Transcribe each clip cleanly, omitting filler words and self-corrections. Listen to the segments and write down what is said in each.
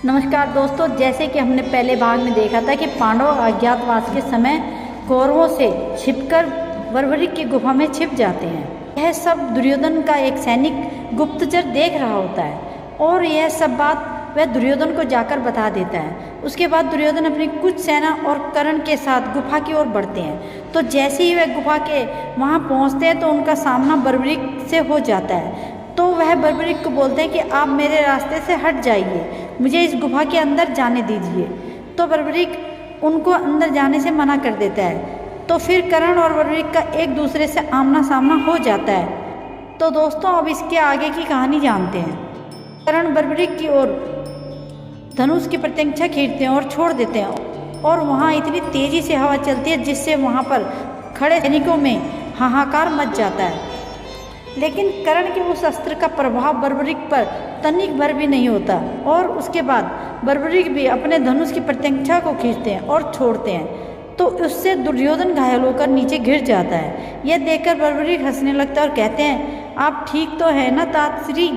नमस्कार दोस्तों, जैसे कि हमने पहले भाग में देखा था कि पांडव अज्ञातवास के समय कौरवों से छिपकर बर्बरीक की गुफा में छिप जाते हैं। यह सब दुर्योधन का एक सैनिक गुप्तचर देख रहा होता है और यह सब बात वह दुर्योधन को जाकर बता देता है। उसके बाद दुर्योधन अपनी कुछ सेना और कर्ण के साथ गुफा की ओर बढ़ते हैं। तो जैसे ही वह गुफा के वहाँ पहुँचते हैं तो उनका सामना बर्बरीक से हो जाता है। तो वह बर्बरीक को बोलते हैं कि आप मेरे रास्ते से हट जाइए, मुझे इस गुफा के अंदर जाने दीजिए। तो बर्बरीक उनको अंदर जाने से मना कर देता है। तो फिर कर्ण और बर्बरीक का एक दूसरे से आमना सामना हो जाता है। तो दोस्तों, अब इसके आगे की कहानी जानते हैं। कर्ण बर्बरीक की ओर धनुष की प्रत्यंचा खींचते हैं और छोड़ देते हैं और वहाँ इतनी तेजी से हवा चलती है जिससे वहाँ पर खड़े सैनिकों में हाहाकार मच जाता है। लेकिन कर्ण के उस अस्त्र का प्रभाव बर्बरीक पर तनिक भर भी नहीं होता और उसके बाद बर्बरीक भी अपने धनुष की प्रत्यंचा को खींचते हैं और छोड़ते हैं। तो उससे दुर्योधन घायल होकर नीचे गिर जाता है। यह देखकर बर्बरीक हंसने लगता है और कहते हैं, आप ठीक तो है ना तातश्री।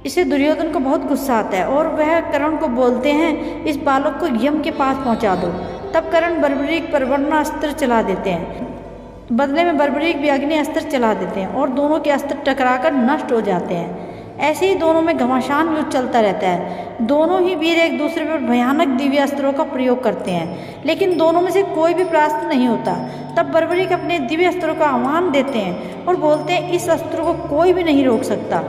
इसे दुर्योधन को बहुत गुस्सा आता है और वह कर्ण को बोलते हैं, इस बालक को यम के पास पहुंचा दो। तब कर्ण बर्बरीक पर ब्रह्मास्त्र चला देते हैं। बदले में बर्बरीक भी अग्नि अस्त्र चला देते हैं और दोनों के अस्त्र टकराकर नष्ट हो जाते हैं। ऐसे ही दोनों में घमासान युद्ध चलता रहता है। दोनों ही वीर एक दूसरे पर भयानक दिव्य अस्त्रों का प्रयोग करते हैं, लेकिन दोनों में से कोई भी परास्त नहीं होता। तब बर्बरीक अपने दिव्य अस्त्रों का आह्वान देते हैं और बोलते हैं, इस अस्त्र को कोई भी नहीं रोक सकता।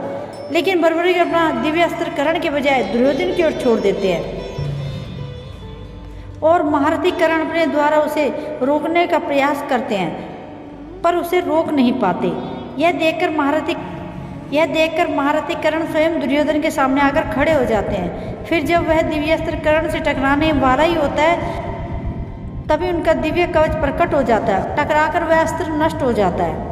लेकिन बर्बरीक अपना दिव्य अस्त्र कर्ण के बजाय दुर्योधन की ओर छोड़ देते हैं और महारथी कर्ण अपने द्वारा उसे रोकने का प्रयास करते हैं, पर उसे रोक नहीं पाते। यह देखकर महारथी कर्ण स्वयं दुर्योधन के सामने आकर खड़े हो जाते हैं। फिर जब वह दिव्य अस्त्र कर्ण से टकराने वाला ही होता है तभी उनका दिव्य कवच प्रकट हो जाता है। टकराकर वह अस्त्र नष्ट हो जाता है।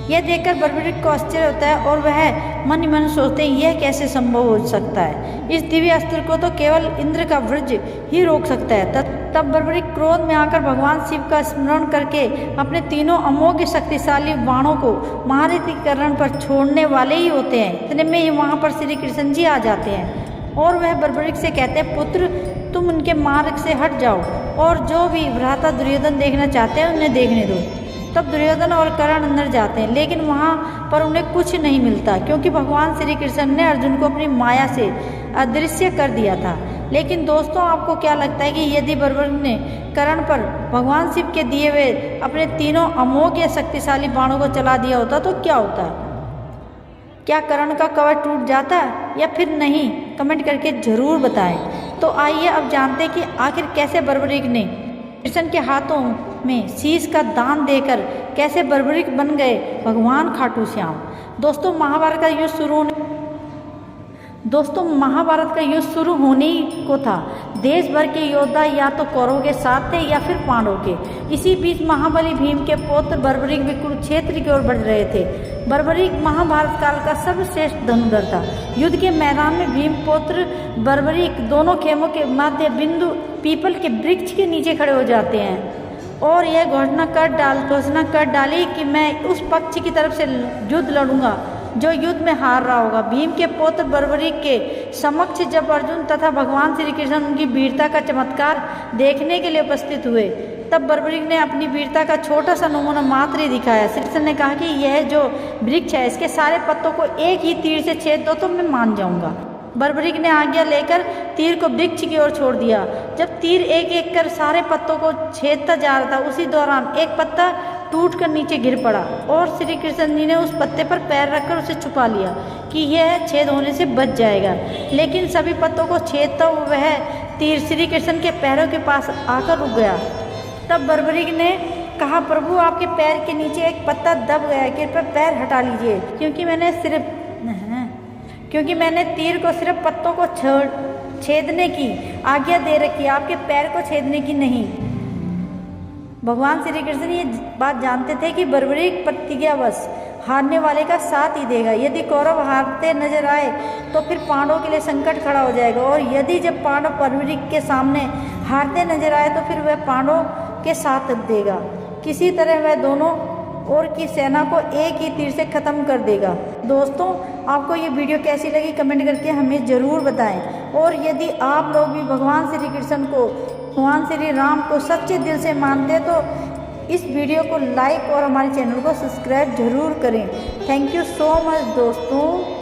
यह देखकर बर्बरीक को आश्चर्य होता है और वह मन ही मन सोचते हैं, यह कैसे संभव हो सकता है। इस दिव्य अस्त्र को तो केवल इंद्र का वज्र ही रोक सकता है। तब बर्बरीक क्रोध में आकर भगवान शिव का स्मरण करके अपने तीनों अमोघ शक्तिशाली बाणों को महारथी कर्ण पर छोड़ने वाले ही होते हैं। इतने में ही वहाँ पर श्री कृष्ण जी आ जाते हैं और वह बर्बरीक से कहते हैं, पुत्र तुम उनके मार्ग से हट जाओ और जो भी भ्राता दुर्योधन देखना चाहते हैं उन्हें देखने दो। तब दुर्योधन और कर्ण अंदर जाते हैं, लेकिन वहाँ पर उन्हें कुछ नहीं मिलता क्योंकि भगवान श्री कृष्ण ने अर्जुन को अपनी माया से अदृश्य कर दिया था। लेकिन दोस्तों, आपको क्या लगता है कि यदि बर्बरीक ने कर्ण पर भगवान शिव के दिए हुए अपने तीनों अमोघ या शक्तिशाली बाणों को चला दिया होता तो क्या होता? क्या कर्ण का कवच टूट जाता या फिर नहीं? कमेंट करके जरूर बताएं। तो आइए अब जानते हैं कि आखिर कैसे बर्बरीक ने कृष्ण के हाथों में शीश का दान देकर कैसे बर्बरीक बन गए भगवान खाटू श्याम। दोस्तों, महाभारत का युद्ध शुरू होने ही को था। देश भर के योद्धा या तो कौरवों के साथ थे या फिर पांडवों के। इसी बीच महाबली भीम के पुत्र बर्बरीक भी कुरुक्षेत्र की ओर बढ़ रहे थे। बर्बरीक महाभारत काल का सर्वश्रेष्ठ धनुर्धर था। युद्ध के मैदान में भीम पुत्र बर्बरीक दोनों खेमों के मध्य बिंदु पीपल के वृक्ष के नीचे खड़े हो जाते हैं और यह घोषणा कर डाली कि मैं उस पक्ष की तरफ से युद्ध लड़ूंगा जो युद्ध में हार रहा होगा। भीम के पुत्र बर्बरीक के समक्ष जब अर्जुन तथा भगवान श्री कृष्ण उनकी वीरता का चमत्कार देखने के लिए उपस्थित हुए तब बर्बरीक ने अपनी वीरता का छोटा सा नमूना मात्र ही दिखाया। श्री कृष्ण ने कहा कि यह जो वृक्ष है इसके सारे पत्तों को एक ही तीर से छेद दो तो मैं मान जाऊंगा। बर्बरीक ने आज्ञा लेकर तीर को वृक्ष की ओर छोड़ दिया। जब तीर एक एक कर सारे पत्तों को छेदता जा रहा था उसी दौरान एक पत्ता टूटकर नीचे गिर पड़ा और श्री कृष्ण जी ने उस पत्ते पर पैर रखकर उसे छुपा लिया कि यह छेद होने से बच जाएगा। लेकिन सभी पत्तों को छेदता हुआ वह तीर श्री कृष्ण के पैरों के पास आकर रुक गया। तब बर्बरीक ने कहा, प्रभु आपके पैर के नीचे एक पत्ता दब गया है, कृपया पैर हटा लीजिए क्योंकि मैंने तीर को सिर्फ पत्तों को छेदने की आज्ञा दे रखी, आपके पैर को छेदने की नहीं। भगवान श्री कृष्ण ये बात जानते थे कि बर्बरीक प्रतिज्ञावश हारने वाले का साथ ही देगा। यदि कौरव हारते नजर आए तो फिर पांडवों के लिए संकट खड़ा हो जाएगा और यदि जब पांडव बर्बरीक के सामने हारते नजर आए तो फिर वह पांडवों के साथ देगा। किसी तरह वह दोनों ओर की सेना को एक ही तीर से खत्म कर देगा। दोस्तों, आपको ये वीडियो कैसी लगी कमेंट करके हमें ज़रूर बताएं। और यदि आप लोग भी भगवान श्री कृष्ण को, भगवान श्री राम को सच्चे दिल से मानते हैं तो इस वीडियो को लाइक और हमारे चैनल को सब्सक्राइब ज़रूर करें। थैंक यू सो मच दोस्तों।